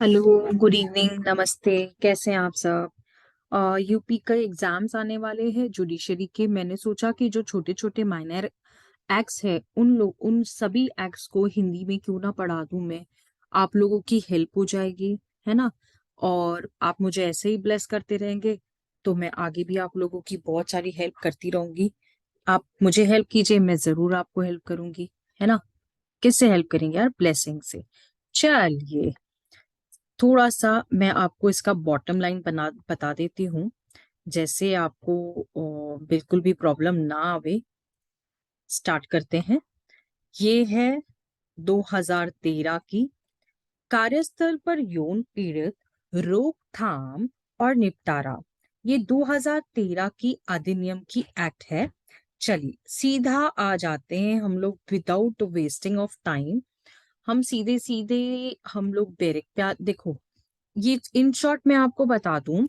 Hello. Good evening, नमस्ते। कैसे हैं आप सब? यूपी का एग्जाम्स आने वाले हैं जुडिशरी के। मैंने सोचा कि जो छोटे छोटे माइनर एक्ट्स है उन सभी एक्ट्स को हिंदी में क्यों ना पढ़ा दूं मैं। आप लोगों की हेल्प हो जाएगी, है ना। और आप मुझे ऐसे ही ब्लेस करते रहेंगे तो मैं आगे भी आप लोगों की बहुत सारी हेल्प करती रहूंगी। आप मुझे हेल्प कीजिए, मैं जरूर आपको हेल्प करूंगी, है ना। किससे हेल्प करेंगे यार? ब्लेसिंग से। चलिए, थोड़ा सा मैं आपको इसका बॉटम लाइन बता देती हूँ, जैसे आपको बिल्कुल भी प्रॉब्लम ना आवे। स्टार्ट करते हैं। ये है 2013 की कार्यस्थल पर यौन पीड़ित रोकथाम और निपटारा। ये 2013 की अधिनियम की एक्ट है। चलिए सीधा आ जाते हैं हम लोग, विदाउट वेस्टिंग ऑफ टाइम। हम सीधे सीधे हम लोग डायरेक्ट पे देखो। ये इन शॉर्ट मैं आपको बता दूं,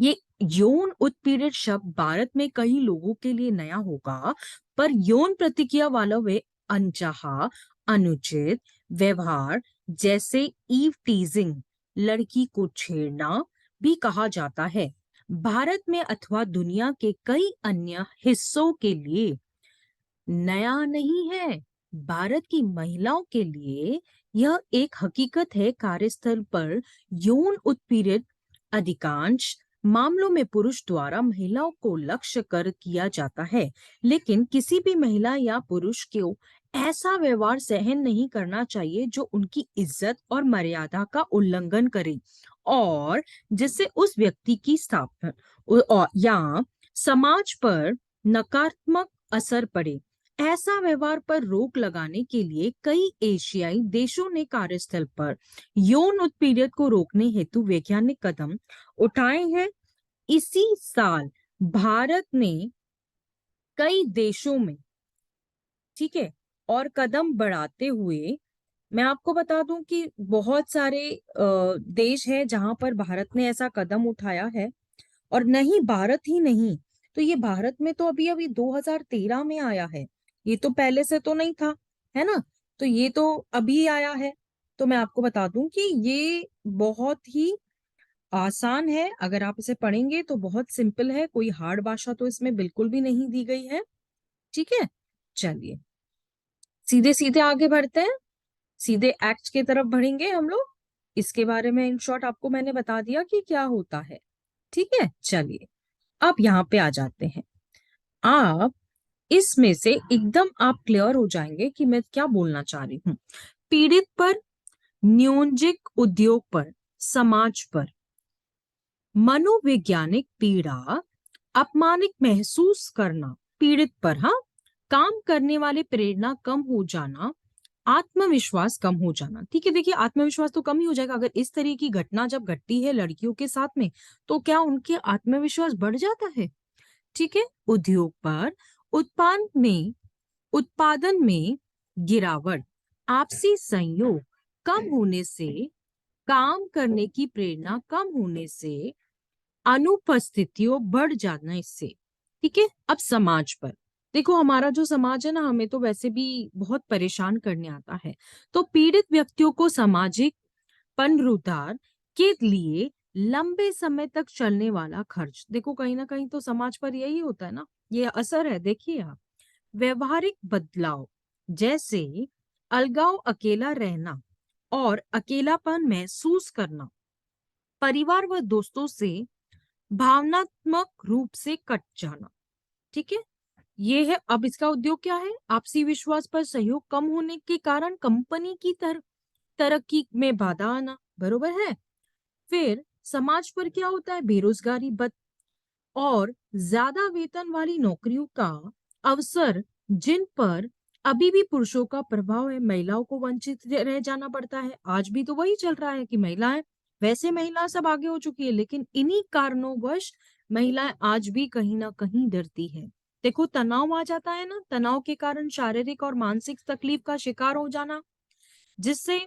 ये यौन उत्पीड़ित शब्द भारत में कई लोगों के लिए नया होगा, पर यौन प्रतिक्रिया वाला वे अनचाहा अनुचित व्यवहार, जैसे ईव टीजिंग, लड़की को छेड़ना भी कहा जाता है। भारत में अथवा दुनिया के कई अन्य हिस्सों के लिए नया नहीं है। भारत की महिलाओं के लिए यह एक हकीकत है। कार्यस्थल पर यौन उत्पीड़ित अधिकांश मामलों में पुरुष द्वारा महिलाओं को लक्ष्य कर किया जाता है, लेकिन किसी भी महिला या पुरुष को ऐसा व्यवहार सहन नहीं करना चाहिए जो उनकी इज्जत और मर्यादा का उल्लंघन करे और जिससे उस व्यक्ति की स्थापना या समाज पर नकारात्मक असर पड़े। ऐसा व्यवहार पर रोक लगाने के लिए कई एशियाई देशों ने कार्यस्थल पर यौन उत्पीड़न को रोकने हेतु वैज्ञानिक कदम उठाए हैं। इसी साल भारत ने कई देशों में, ठीक है, और कदम बढ़ाते हुए, मैं आपको बता दूं कि बहुत सारे देश हैं जहां पर भारत ने ऐसा कदम उठाया है। और नहीं, भारत ही नहीं, तो ये भारत में तो अभी अभी 2013 में आया है। ये तो पहले से तो नहीं था, है ना। तो ये तो अभी आया है। तो मैं आपको बता दूं कि ये बहुत ही आसान है। अगर आप इसे पढ़ेंगे तो बहुत सिंपल है, कोई हार्ड भाषा तो इसमें बिल्कुल भी नहीं दी गई है। ठीक है, चलिए सीधे सीधे आगे बढ़ते हैं। सीधे एक्ट की तरफ बढ़ेंगे हम लोग। इसके बारे में इन शॉर्ट आपको मैंने बता दिया कि क्या होता है। ठीक है, चलिए अब यहाँ पे आ जाते हैं। आप इसमें से एकदम आप क्लियर हो जाएंगे कि मैं क्या बोलना चाह रही हूँ। पीड़ित पर, न्योंजिक उद्योग पर, समाज पर मनोवैज्ञानिक पीड़ा, अपमानित महसूस करना, पीड़ित पर, हाँ, काम करने वाले प्रेरणा कम हो जाना, आत्मविश्वास कम हो जाना। ठीक है, देखिए आत्मविश्वास तो कम ही हो जाएगा अगर इस तरह की घटना जब घटती है लड़कियों के साथ में, तो क्या उनके आत्मविश्वास बढ़ जाता है। ठीक है, उद्योग पर, उत्पादन में गिरावट, आपसी सहयोग कम होने से, काम करने की प्रेरणा कम होने से, अनुपस्थितियों बढ़ जाना इससे। ठीक है, अब समाज पर देखो, हमारा जो समाज है ना, हमें तो वैसे भी बहुत परेशान करने आता है। तो पीड़ित व्यक्तियों को सामाजिक पुनरुद्धार के लिए लंबे समय तक चलने वाला खर्च, देखो कहीं ना कहीं तो समाज पर यही होता है ना, ये असर है। देखिए आप, व्यवहारिक बदलाव, जैसे अलगाव, अकेला रहना और अकेलापन महसूस करना, परिवार व दोस्तों से भावनात्मक रूप से कट जाना। ठीक है, ये है। अब इसका उद्योग क्या है? आपसी विश्वास पर सहयोग कम होने के कारण कंपनी की तरक्की में बाधा आना, बरोबर है। फिर समाज पर क्या होता है? बेरोजगारी, और ज्यादा वेतन वाली नौकरियों का अवसर, जिन पर अभी भी पुरुषों का प्रभाव है, महिलाओं को वंचित रह जाना पड़ता है। आज भी तो वही चल रहा है कि महिलाएं, वैसे महिला सब आगे हो चुकी है, लेकिन इन्हीं कारणोंवश महिलाएं आज भी कहीं ना कहीं डरती है। देखो तनाव आ जाता है ना, तनाव के कारण शारीरिक और मानसिक तकलीफ का शिकार हो जाना, जिससे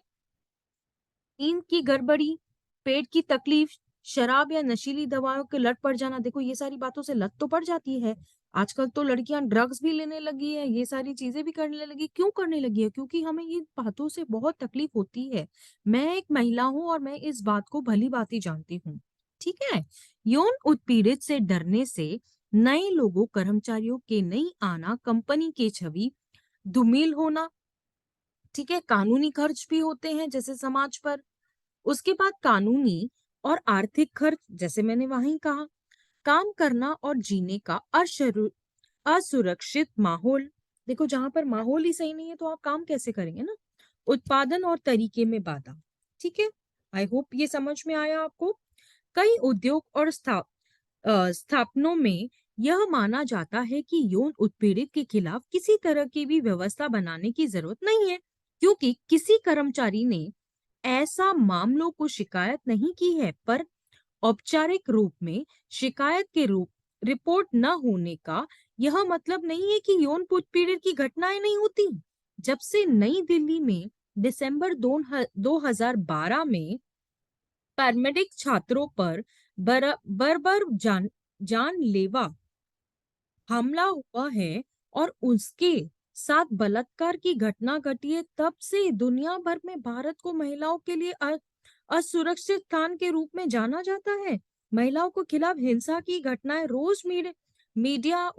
नींद की गड़बड़ी, पेट की तकलीफ, शराब या नशीली दवाओं के लत पड़ जाना। देखो ये सारी बातों से लत तो पड़ जाती है, आजकल तो लड़कियां ड्रग्स भी लेने लगी है, ये सारी चीजें भी करने लगी। क्यों करने लगी है? क्योंकि हमें ये बातों से बहुत तकलीफ होती है। मैं एक महिला हूं और मैं इस बात को भली भांति जानती हूँ। ठीक है। यौन उत्पीड़ित से डरने से नए लोगों कर्मचारियों के नहीं आना, कंपनी की छवि धूमिल होना, ठीक है, कानूनी खर्च भी होते हैं जैसे समाज पर। उसके बाद कानूनी और आर्थिक खर्च, जैसे मैंने वहीं कहा, काम करना और जीने का असुरक्षित माहौल। देखो, जहां पर माहौल ही सही नहीं है तो आप काम कैसे करेंगे ना। उत्पादन और तरीके में बाधा। ठीक है। आई होप ये समझ में आया आपको। कई उद्योग और स्थापनों में यह माना जाता है कि यौन उत्पीड़ित के खिलाफ किसी तरह की भी व्यवस्था बनाने की जरूरत नहीं है, क्योंकि किसी कर्मचारी ने ऐसा मामलों को शिकायत नहीं की है। पर औपचारिक रूप में शिकायत के रूप रिपोर्ट न होने का यह मतलब नहीं है कि यौन उत्पीड़न की घटनाएं नहीं होती। जब से नई दिल्ली में दिसंबर 2012 में पैरामेडिक छात्रों पर बर्बर जानलेवा हमला हुआ है और उसके साथ बलात्कार की घटना घटी है, तब से दुनिया भर में भारत को महिलाओं के लिए असुरक्षित स्थान के रूप में जाना जाता है। महिलाओं को खिलाफ हिंसा की घटनाएं रोज मीडिया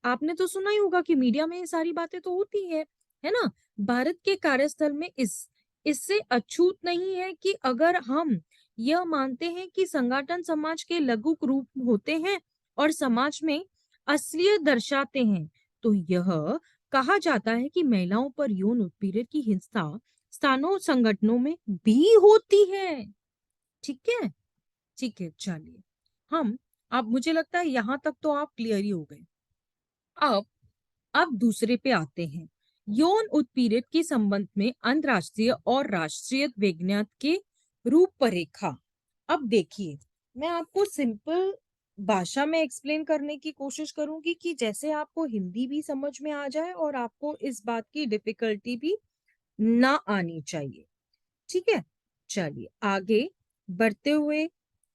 आपने तो सुना ही होगा कि मीडिया में ये सारी बातें तो होती है ना। भारत के कार्यस्थल में इससे अछूत नहीं है कि अगर हम यह मानते हैं कि संगठन समाज के लघु रूप होते हैं और समाज में असलियत दर्शाते हैं, तो यह कहा जाता है कि महिलाओं पर यौन उत्पीड़न की हिंसा स्थानों संगठनों में भी होती है। ठीक है। ठीक है, चलिए। हम अब मुझे लगता है यहां तक तो आप क्लियर ही हो गए। अब अब दूसरे पे आते हैं। यौन उत्पीड़न के संबंध में अंतरराष्ट्रीय और राष्ट्रीय विज्ञान के रूपरेखा। अब देखिए, मैं आपको सिंपल भाषा में एक्सप्लेन करने की कोशिश करूंगी कि जैसे आपको हिंदी भी समझ में आ जाए और आपको इस बात की डिफिकल्टी भी ना आनी चाहिए। ठीक है। चलिए आगे बढ़ते हुए,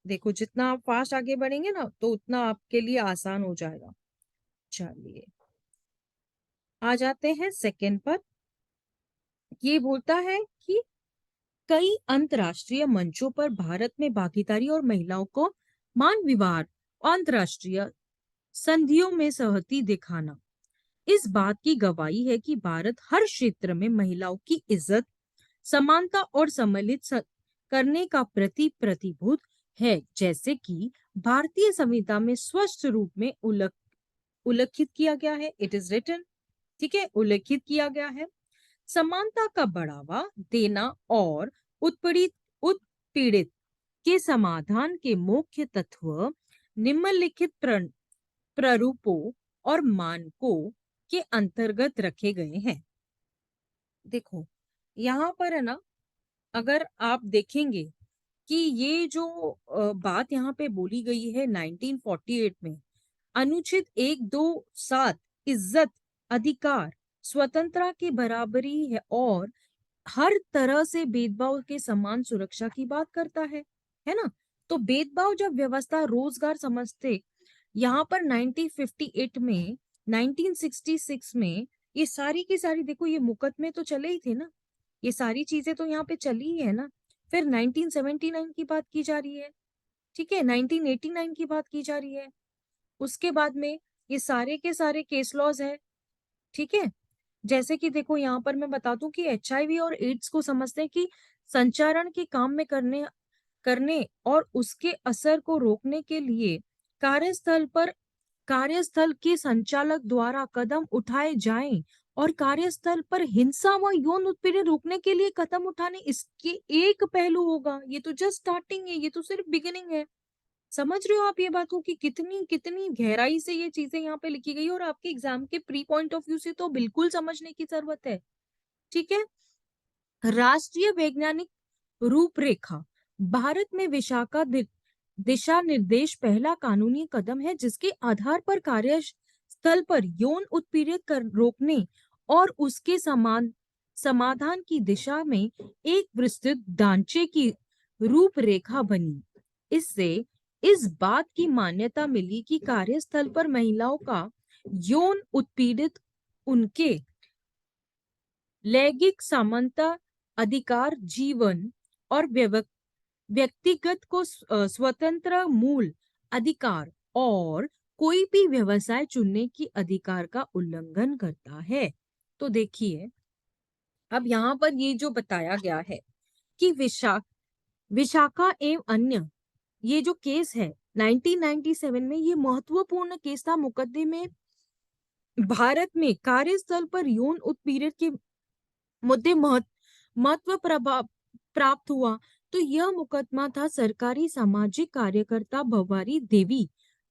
देखो जितना आप फास्ट आगे बढ़ेंगे ना तो उतना आपके लिए आसान हो जाएगा। चलिए आ जाते हैं सेकंड पर। ये बोलता है कि कई अंतरराष्ट्रीय मंचों पर भारत में भागीदारी और महिलाओं को मान विवाद और अंतरराष्ट्रीय संधियों में सहमति दिखाना इस बात की गवाही है कि भारत हर क्षेत्र में महिलाओं की इज्जत, समानता और सम्मिलित करने का प्रतिबद्ध है, जैसे कि भारतीय संविधान में स्पष्ट रूप में उल्लेखित किया गया है। It is written. ठीक है, उल्लेखित किया गया है। समानता का बढ़ावा देना और उत्पीड़ित उत्पीड़ित के समाधान के मुख्य तत्व निम्नलिखित प्रारूपों और मानकों के अंतर्गत रखे गए हैं। देखो, यहाँ पर है ना, अगर आप देखेंगे कि ये जो बात यहाँ पे बोली गई है 1948 में, अनुच्छेद 127 इज्जत, अधिकार, स्वतंत्रता की बराबरी है और हर तरह से भेदभाव के समान सुरक्षा की बात करता है ना। तो भेदभाव जब व्यवस्था रोजगार समझते, यहाँ पर 1958 में, 1966 में, ये सारी की सारी, देखो ये मुकदमे तो चले ही थे ना, ये सारी चीजें तो यहाँ पे चली ही है ना। फिर 1979 की बात की जा रही है। ठीक है, 1989 की बात की जा रही है। उसके बाद में ये सारे के सारे केस लॉज है। ठीक है। जैसे कि देखो यहाँ पर मैं बता दूं कि एचआईवी और एड्स को समझते हैं कि संचारण के काम में करने करने और उसके असर को रोकने के लिए कार्यस्थल के संचालक द्वारा कदम उठाए जाएं और कार्यस्थल पर हिंसा व यौन उत्पीड़न रोकने के लिए कदम उठाने, इसके एक पहलू होगा। ये तो जस्ट स्टार्टिंग है, ये तो सिर्फ बिगिनिंग है। समझ रहे हो आप ये बात को कि कितनी कितनी गहराई से ये चीजें यहाँ पे लिखी गई और आपके एग्जाम के प्री पॉइंट ऑफ व्यू से तो बिल्कुल समझने की जरूरत है। ठीक है। राष्ट्रीय वैज्ञानिक रूपरेखा। भारत में विशाखा दिशा निर्देश पहला कानूनी कदम है जिसके आधार पर कार्यस्थल पर यौन उत्पीड़न कर रोकने और उसके समाधान की दिशा में एक विस्तृत ढांचे की रूपरेखा बनी। इससे इस बात की मान्यता मिली कि कार्यस्थल पर महिलाओं का यौन उत्पीड़ित उनके लैंगिक समानता, अधिकार, जीवन और व्यक्तिगत को स्वतंत्र मूल अधिकार और कोई भी व्यवसाय चुनने की अधिकार का उल्लंघन करता है। तो देखिए, अब यहाँ पर ये जो बताया गया है कि विशाखा एवं अन्य ये जो केस है 1997 में, ये महत्वपूर्ण केस था। मुकदमे में भारत में कार्यस्थल पर यौन उत्पीड़न के मुद्दे महत्व प्राप्त हुआ। तो यह मुकदमा था सरकारी सामाजिक कार्यकर्ता भवारी देवी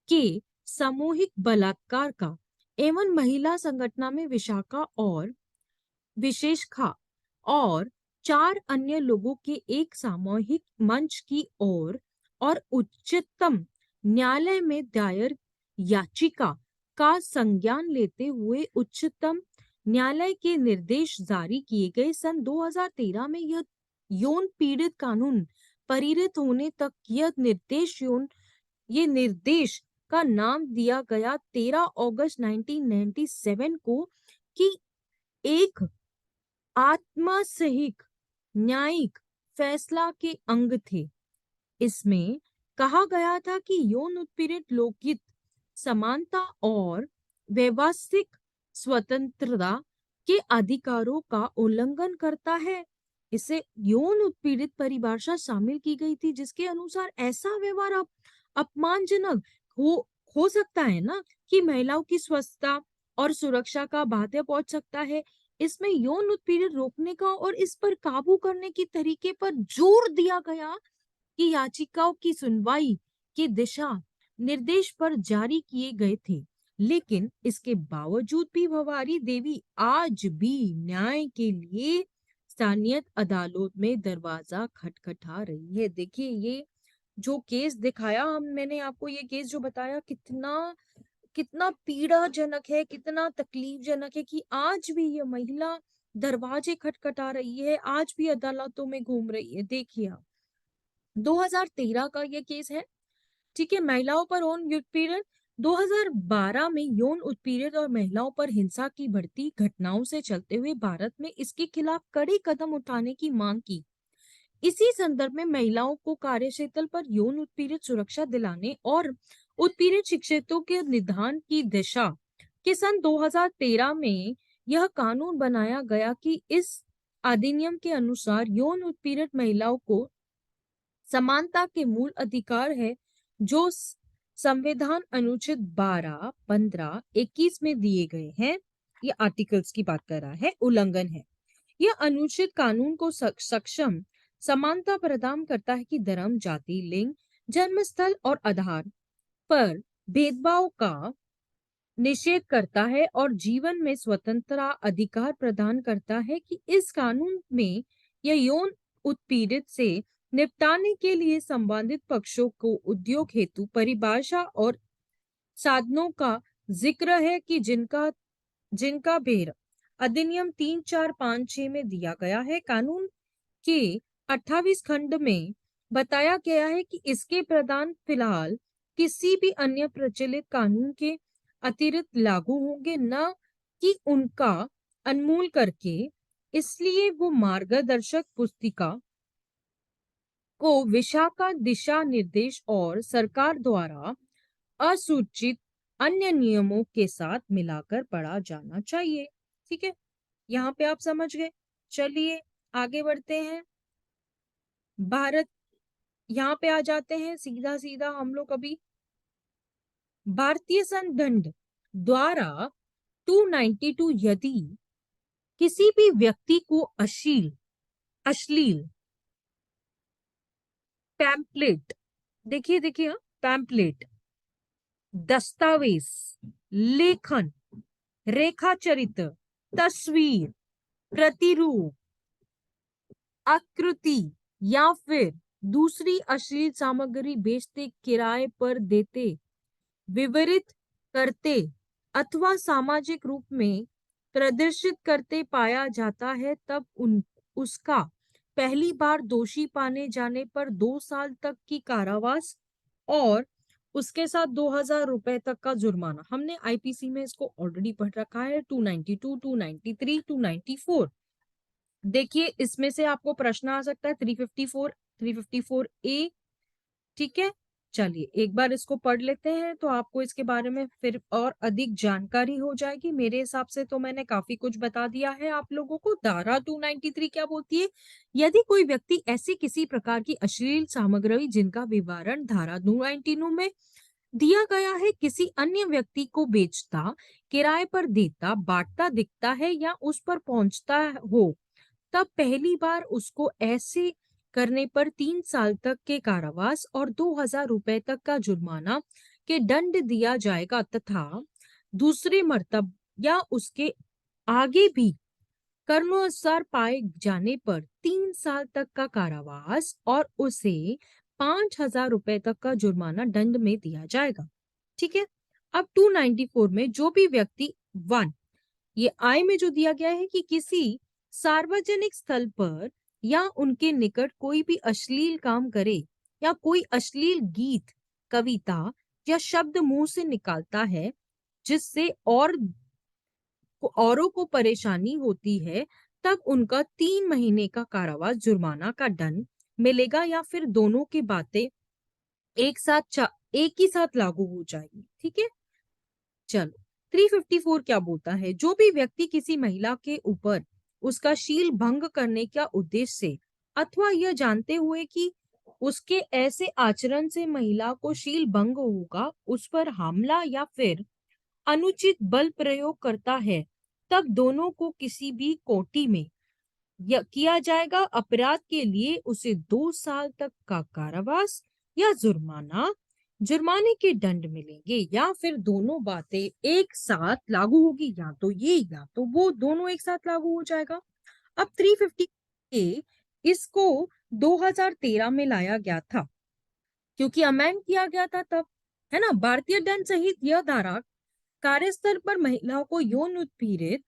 के सामूहिक बलात्कार का एवं महिला संगठन में विशाखा और विशेष खा और 4 अन्य लोगों के एक सामूहिक मंच की ओर और उच्चतम न्यायालय में दायर याचिका का संज्ञान लेते हुए उच्चतम न्यायालय के निर्देश जारी किए गए। सन 2013 में यह यौन पीड़ित कानून पारित होने तक ये निर्देश का नाम दिया गया 13 अगस्त 1997 को कि एक आत्मसहिक न्यायिक फैसला के अंग थे। इसमें कहा गया था कि यौन उत्पीड़ित लोकहित समानता और व्यवसायिक स्वतंत्रता के अधिकारों का उल्लंघन करता है। इसे यौन उत्पीड़ित परिभाषा शामिल की गई थी, जिसके अनुसार ऐसा व्यवहार अपमानजनक हो सकता है ना, कि महिलाओं की स्वच्छता और सुरक्षा का बाध्य पहुंच सकता है। इसमें यौन उत्पीड़न रोकने का और इस पर काबू करने की तरीके पर जोर दिया गया कि याचिकाओं की सुनवाई के दिशा निर्देश पर जारी किए गए थे। लेकिन इसके बावजूद भी भवारी देवी आज भी न्याय के लिए स्थानीय अदालत में दरवाजा खटखटा रही है। देखिए, ये जो केस दिखाया मैंने आपको, ये केस जो बताया कितना कितना पीड़ाजनक है, कितना तकलीफजनक है कि आज भी ये महिला दरवाजे खटखटा रही है, आज भी अदालतों में घूम रही है। देखिए, 2013 का ये केस है, ठीक है। महिलाओं पर यौन उत्पीड़न 2012 में यौन उत्पीड़न और महिलाओं पर हिंसा की बढ़ती घटनाओं से चलते हुए भारत में इसके खिलाफ कड़े कदम उठाने की मांग की। इसी संदर्भ में महिलाओं को कार्यक्षेत्र पर यौन उत्पीड़न सुरक्षा दिलाने और उत्पीड़न शिक्षितों के निदान की दिशा के सन 2013 में यह कानून बनाया गया कि इस अधिनियम के अनुसार यौन उत्पीड़न महिलाओं को समानता के मूल अधिकार है, जो संविधान अनुच्छेद 12, 15, 21 में दिए गए हैं। ये आर्टिकल्स की बात कर रहा है, उल्लंघन है। यह अनुच्छेद कानून को सक्षम समानता प्रदान करता है कि धर्म, जाति, लिंग, जन्मस्थल और आधार पर भेदभाव का निषेध करता है और जीवन में स्वतंत्रता अधिकार प्रदान करता है कि इस कानून में यह यौन उत्पीड़ित से निपटाने के लिए संबंधित पक्षों को उद्योग हेतु परिभाषा और साधनों का जिक्र है कि जिनका भेद अधिनियम 3, 4, 5, 6 में दिया गया है। कानून के 28 खंड में बताया गया है कि इसके प्रावधान फिलहाल किसी भी अन्य प्रचलित कानून के अतिरिक्त लागू होंगे, न कि उनका उन्मूलन करके। इसलिए वो मार्गदर्शक पुस्तिका को विशाखा दिशा निर्देश और सरकार द्वारा असूचित अन्य नियमों के साथ मिलाकर पढ़ा जाना चाहिए। ठीक है, यहाँ पे आप समझ गए। चलिए आगे बढ़ते हैं। भारत, यहाँ पे आ जाते हैं सीधा सीधा हम लोग अभी। भारतीय संदंड द्वारा 292 यदि किसी भी व्यक्ति को अश्लील पैम्पलेट, देखिए देखिए, पैम्पलेट, दस्तावेज, लेखन, रेखाचित्र, तस्वीर, प्रतिरूप, आकृति या फिर दूसरी अश्लील सामग्री बेचते, किराए पर देते, विवरित करते अथवा सामाजिक रूप में प्रदर्शित करते पाया जाता है, तब उसका पहली बार दोषी पाने जाने पर 2 साल तक की कारावास और उसके साथ 2,000 रुपए तक का जुर्माना। हमने आईपीसी में इसको ऑलरेडी पढ़ रखा है, 292, 293, 294। देखिए इसमें से आपको प्रश्न आ सकता है 354, 354A। ठीक है, चलिए एक बार इसको पढ़ लेते हैं तो आपको इसके बारे में फिर और अधिक जानकारी हो जाएगी। मेरे हिसाब से तो मैंने काफी कुछ बता दिया है आप लोगों को। धारा 293 क्या बोलती है? यदि कोई व्यक्ति ऐसी किसी प्रकार की अश्लील सामग्री जिनका विवरण धारा 292 में दिया गया है किसी अन्य व्यक्ति को बेचता, किराए पर देता, बांटता दिखता है या उस पर पहुंचता हो, तब पहली बार उसको ऐसे करने पर 3 साल तक के कारावास और 2,000 रुपए तक का जुर्माना के दंड दिया जाएगा, तथा दूसरे मर्तब या उसके आगे भी कर्मानुसार पाए जाने पर 3 साल तक का कारावास और उसे 5,000 रुपए तक का जुर्माना दंड में दिया जाएगा। ठीक है, अब 294 में जो भी व्यक्ति 1, ये आय में जो दिया गया है कि किसी सार्वजनिक स्थल पर या उनके निकट कोई भी अश्लील काम करे या कोई अश्लील गीत, कविता या शब्द मुंह से निकालता है जिससे औरों को परेशानी होती है, तब उनका 3 महीने का कारावास, जुर्माना का दंड मिलेगा या फिर दोनों की बातें एक ही साथ लागू हो जाएगी। ठीक है, चलो 354 क्या बोलता है? जो भी व्यक्ति किसी महिला के ऊपर उसका शील भंग करने का उद्देश्य से अथवा यह जानते हुए कि उसके ऐसे आचरण से महिला को शील भंग होगा, उस पर हमला या फिर अनुचित बल प्रयोग करता है, तब दोनों को किसी भी कोटि में किया जाएगा। अपराध के लिए उसे 2 साल तक का कारावास या जुर्माने के दंड मिलेंगे या फिर दोनों बातें एक साथ लागू होगी, या तो ये या तो वो, दोनों एक साथ लागू हो जाएगा। अब 350 ए इसको 2013 में लाया गया था क्योंकि अमेंड किया गया था तब, है ना। भारतीय दंड सहित यह धारा कार्यस्थल पर महिलाओं को यौन उत्पीड़ित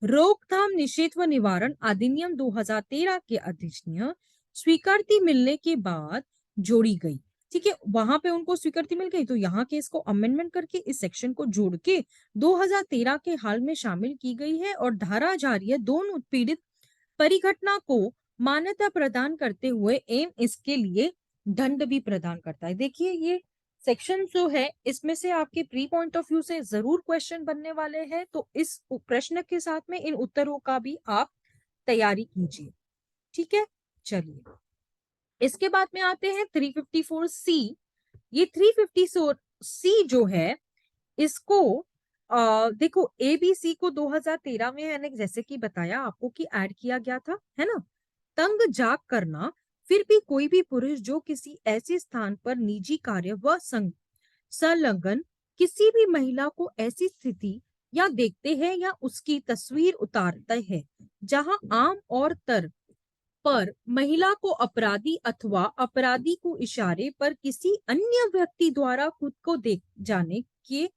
रोकथाम, निषेध व निवारण अधिनियम 2013 के अधीन स्वीकृति मिलने के बाद जोड़ी गई। ठीक है, वहां पे उनको स्वीकृति मिल गई तो यहाँ के इसको अमेंडमेंट करके इस सेक्शन को जोड़ के 2013 के हाल में शामिल की गई है और धारा जारी है दोनों उत्पीड़ित परिघटना को मान्यता प्रदान करते हुए एवं इसके लिए दंड भी प्रदान करता है। देखिए ये सेक्शन जो है इसमें से आपके प्री पॉइंट ऑफ व्यू से जरूर क्वेश्चन बनने वाले हैं, तो इस प्रश्न के साथ में इन उत्तरों का भी आप तैयारी कीजिए। ठीक है, चलिए इसके बाद में आते हैं 354C। ये 354C जो है इसको देखो एबीसी को 2013 में मैंने जैसे कि बताया आपको कि ऐड किया गया था, है ना। तंग जाग करना, फिर भी कोई भी पुरुष जो किसी ऐसे स्थान पर निजी कार्य व संलग्न किसी भी महिला को ऐसी स्थिति या देखते हैं या उसकी तस्वीर उतारते हैं जहां आम और तर पर महिला को अपराधी अथवा अपराधी को इशारे पर किसी अन्य व्यक्ति द्वारा खुद को देख जाने की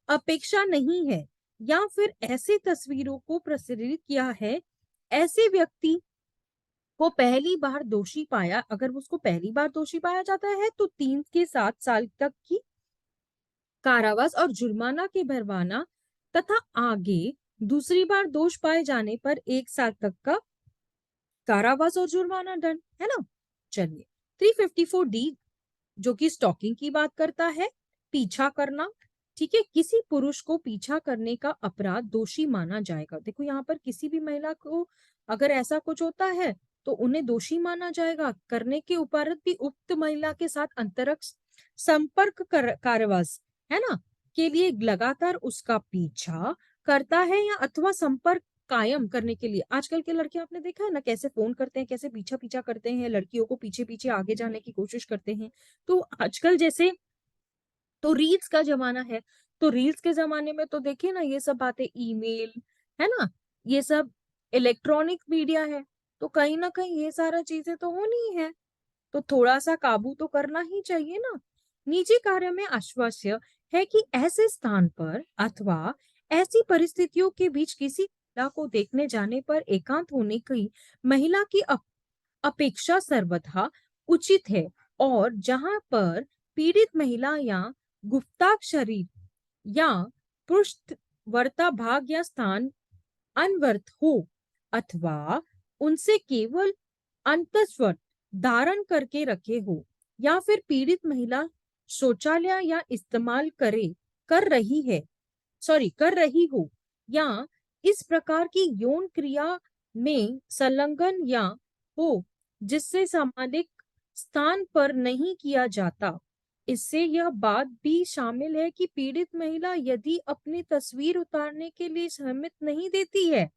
अपेक्षा नहीं है या फिर ऐसे तस्वीरों को प्रसारित किया है, ऐसे व्यक्ति को पहली बार दोषी पाया, अगर उसको पहली बार दोषी पाया जाता है तो 3 से 7 साल तक की कारावास और जुर्माना के भरवाना, तथा आगे दूसरी बार दोष पाए जाने पर 1 साल तक का कारावास और जुर्माना दंड, है ना। चलिए 354D जो कि स्टॉकिंग की बात करता है, पीछा करना। ठीक है, किसी पुरुष को पीछा करने का अपराध दोषी माना जाएगा। देखो यहाँ पर किसी भी महिला को अगर ऐसा कुछ होता है तो उन्हें दोषी माना जाएगा, करने के उपरांत भी उक्त महिला के साथ अंतरंग संपर्क कारावास, है ना, के लिए लगातार उसका पीछा करता है या अथवा संपर्क कायम करने के लिए। आजकल के लड़के आपने देखा है ना कैसे फोन करते हैं, कैसे पीछा पीछा करते हैं, लड़कियों को पीछे पीछे आगे जाने की कोशिश करते हैं। तो आजकल जैसे तो रील्स का जमाना है, तो रील्स के जमाने में तो देखिए ना ये सब बातें, ईमेल, है ना, ये सब इलेक्ट्रॉनिक मीडिया है, तो कहीं ना कहीं ये सारा चीजें तो होनी ही है, तो थोड़ा सा काबू तो करना ही चाहिए ना। निजी कार्य में आश्वास्य है कि ऐसे स्थान पर अथवा ऐसी परिस्थितियों के बीच किसी महिला को देखने जाने पर एकांत होने की महिला की अपेक्षा सर्वथा उचित है, और जहां पर पीड़ित महिला या गुप्तांग शरीर या पृष्ठवर्ता भाग या स्थान अनवर्त हो अथवा उनसे केवल अंतस्वर धारण करके रखे हो, या फिर पीड़ित महिला शौचालय या इस्तेमाल कर रही हो, या इस प्रकार की यौन क्रिया में संलग्न या हो जिससे सामाजिक स्थान पर नहीं किया जाता। इससे यह बात भी शामिल है कि पीड़ित महिला यदि अपनी तस्वीर उतारने के लिए सहमत नहीं देती है,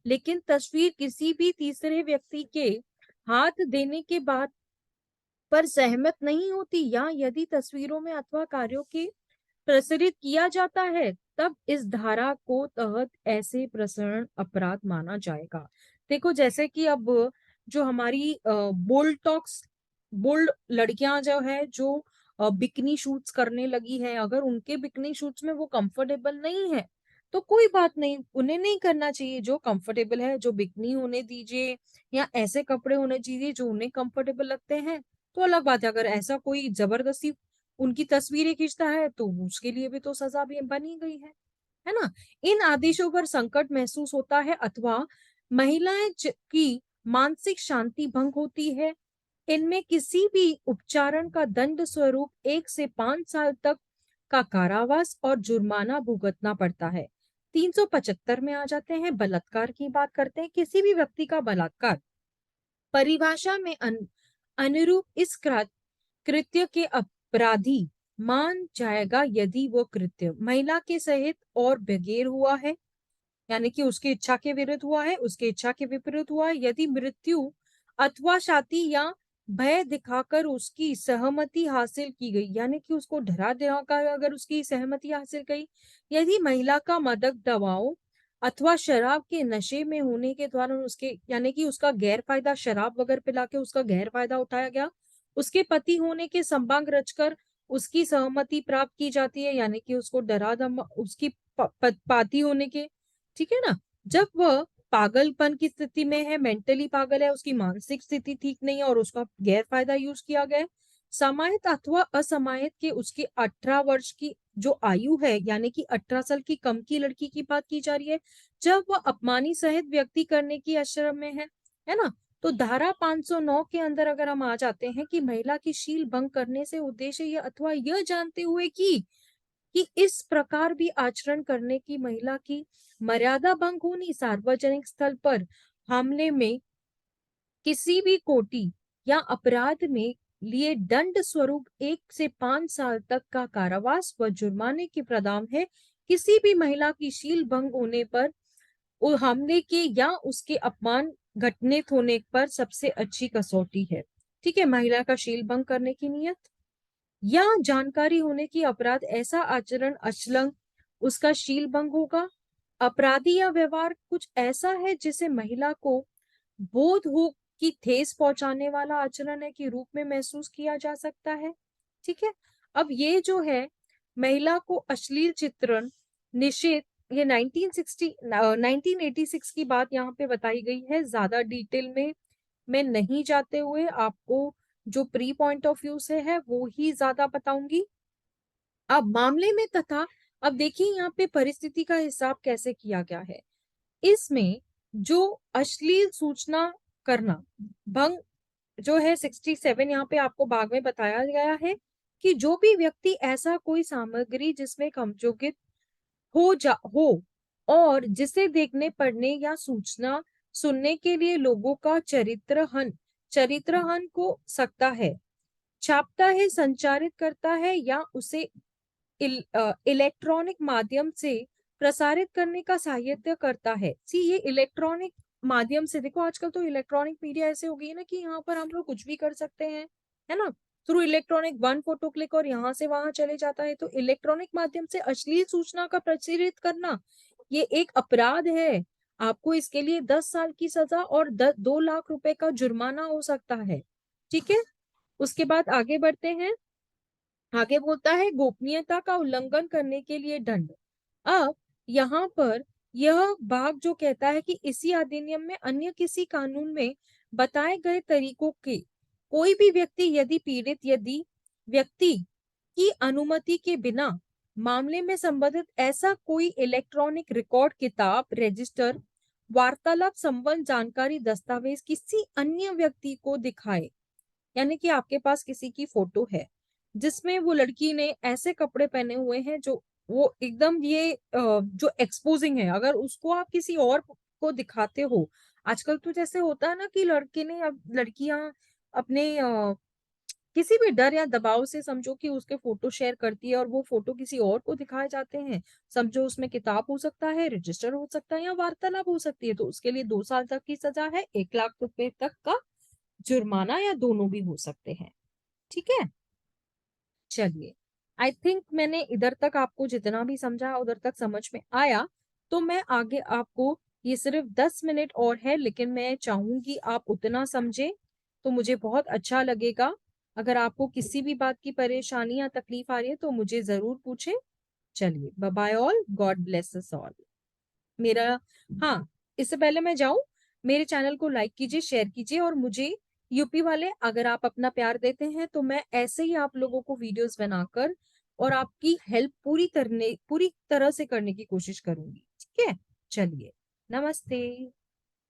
लेकिन तस्वीर किसी भी तीसरे व्यक्ति के हाथ देने के बाद पर सहमत नहीं होती, या यदि तस्वीरों में अथवा कार्यों के प्रसारित किया जाता है, तब इस धारा को तहत ऐसे प्रसारण अपराध माना जाएगा। देखो, जैसे कि अब जो हमारी बोल्ड लड़कियां जो है, जो बिकनी शूट्स करने लगी है, अगर उनके बिकनी शूट्स में वो कंफर्टेबल नहीं है तो कोई बात नहीं, उन्हें नहीं करना चाहिए। जो कंफर्टेबल है, जो बिकनी होने दीजिए या ऐसे कपड़े होने चाहिए जो उन्हें कंफर्टेबल लगते हैं, तो अलग बात है। अगर ऐसा कोई जबरदस्ती उनकी तस्वीरें खींचता है तो उसके लिए भी तो सजा भी बनी गई है ना। इन आदेशों पर संकट महसूस होता है अथवा महिलाएं की मानसिक शांति भंग होती है। इनमें किसी भी उपचारण का दंड स्वरूप 1 से 5 साल तक का कारावास और जुर्माना भुगतना पड़ता है। 375 में आ जाते हैं, बलात्कार की बात करते हैं। किसी भी व्यक्ति का बलात्कार परिभाषा में अनुरूप इस कृत्य के अपराधी मान जाएगा यदि वो कृत्य महिला के सहित और बगैर हुआ है, यानी कि उसकी इच्छा के विरुद्ध हुआ है, उसके इच्छा के विपरीत हुआ है, यदि मृत्यु अथवा शाति या भय दिखाकर उसकी सहमति हासिल की गई, यानी कि उसको डरा दिखाकर अगर उसकी सहमति हासिल की, यदि महिला का मादक दवाओं अथवा शराब के नशे में होने के द्वारा उसके, यानी कि उसका गैर फायदा, शराब वगैरह पिला के उसका गैर फायदा उठाया गया, उसके पति होने के संबंध रचकर उसकी सहमति प्राप्त की जाती है, यानी कि उसको डरा धमा उसकी पाती होने के, ठीक है ना। जब वह पागलपन की स्थिति में है, मेंटली पागल है, उसकी मानसिक स्थिति ठीक नहीं है और उसका गैर फायदा यूज किया गया है, समाहित अथवा असमाहित के उसकी 18 वर्ष की जो आयु है, यानी कि 18 साल की कम की लड़की की बात की जा रही है, जब वह अपमानी सहित व्यक्ति करने की आश्रम में है ना। तो धारा 509 के अंदर अगर हम आ जाते हैं कि महिला की शील भंग करने से उद्देश्य यह अथवा यह जानते हुए कि इस प्रकार भी आचरण करने की महिला की मर्यादा भंग होनी, सार्वजनिक स्थल पर हमले में किसी भी कोटि या अपराध में लिए दंड स्वरूप 1 से 5 साल तक का कारावास व जुर्माने की प्रावधान है। किसी भी महिला की शील भंग होने पर हमले के या उसके अपमान घटित होने पर सबसे अच्छी कसौटी है। ठीक है, महिला का शील भंग करने की नियत या जानकारी होने की अपराध, ऐसा आचरण अचलन उसका शील भंग होगा। अपराधी या व्यवहार कुछ ऐसा है जिसे महिला को बोध हो कि ठेस पहुंचाने वाला आचरण है के रूप में महसूस किया जा सकता है। ठीक है, अब ये जो है महिला को अश्लील चित्रण निषेध, ये 1986 की बात यहाँ पे बताई गई है। ज्यादा डिटेल में मैं नहीं जाते हुए आपको जो प्री पॉइंट ऑफ व्यू से है वो ही ज्यादा बताऊंगी। अब मामले में तथा अब देखिए यहाँ पे परिस्थिति का हिसाब कैसे किया गया है। इसमें जो अश्लील सूचना करना भंग जो है 67 यहाँ पे आपको भाग में बताया गया है कि जो भी व्यक्ति ऐसा कोई सामग्री जिसमें कमजोगित हो और जिसे देखने पढ़ने या सूचना सुनने के लिए लोगों का चरित्रहन को सकता है, छापता है, संचारित करता है या उसे इलेक्ट्रॉनिक माध्यम से प्रसारित करने का सहायता करता है। सी ये इलेक्ट्रॉनिक माध्यम से, देखो आजकल तो इलेक्ट्रॉनिक मीडिया ऐसे हो गई है ना कि यहाँ पर हम लोग कुछ भी कर सकते हैं, है ना। थ्रू इलेक्ट्रॉनिक 1 फोटो क्लिक और यहाँ से वहां चले जाता है। तो इलेक्ट्रॉनिक माध्यम से अश्लील सूचना का प्रसारित करना ये एक अपराध है। आपको इसके लिए 10 साल की सजा और 2 लाख रुपए का जुर्माना हो सकता है। ठीक है, उसके बाद आगे बढ़ते हैं। आगे बोलता है गोपनीयता का उल्लंघन करने के लिए दंड। अब यहाँ पर यह भाग जो कहता है कि इसी अधिनियम में अन्य किसी कानून में बताए गए तरीकों के कोई भी व्यक्ति यदि व्यक्ति की अनुमति के बिना मामले में संबंधित ऐसा कोई इलेक्ट्रॉनिक रिकॉर्ड, किताब, रजिस्टर, वार्तालाप संबंध जानकारी, दस्तावेज किसी अन्य व्यक्ति को दिखाए। यानी कि आपके पास किसी की फोटो है जिसमें वो लड़की ने ऐसे कपड़े पहने हुए हैं जो वो एकदम ये जो एक्सपोजिंग है, अगर उसको आप किसी और को दिखाते हो। आजकल तो जैसे होता है ना कि लड़के ने अब लड़कियां अपने किसी भी डर या दबाव से समझो कि उसके फोटो शेयर करती है और वो फोटो किसी और को दिखाए जाते हैं। समझो उसमें किताब हो सकता है, रजिस्टर हो सकता है या वार्तालाप हो सकती है, तो उसके लिए 2 साल तक की सजा है, 1 लाख रुपए तक का जुर्माना या दोनों भी हो सकते हैं। ठीक है, चलिए। आई थिंक मैंने इधर तक आपको जितना भी समझा उधर तक समझ में आया। तो मैं आगे आपको, ये सिर्फ 10 मिनट और है लेकिन मैं चाहूंगी आप उतना समझे तो मुझे बहुत अच्छा लगेगा। अगर आपको किसी भी बात की परेशानी या तकलीफ आ रही है तो मुझे जरूर पूछें। चलिए, bye bye all, God bless us all. मेरा, हाँ, इससे पहले मैं जाऊं, मेरे चैनल को लाइक कीजिए, शेयर कीजिए, और मुझे यूपी वाले अगर आप अपना प्यार देते हैं तो मैं ऐसे ही आप लोगों को वीडियोस बनाकर और आपकी हेल्प पूरी तरह से करने की कोशिश करूंगी। ठीक है, चलिए, नमस्ते।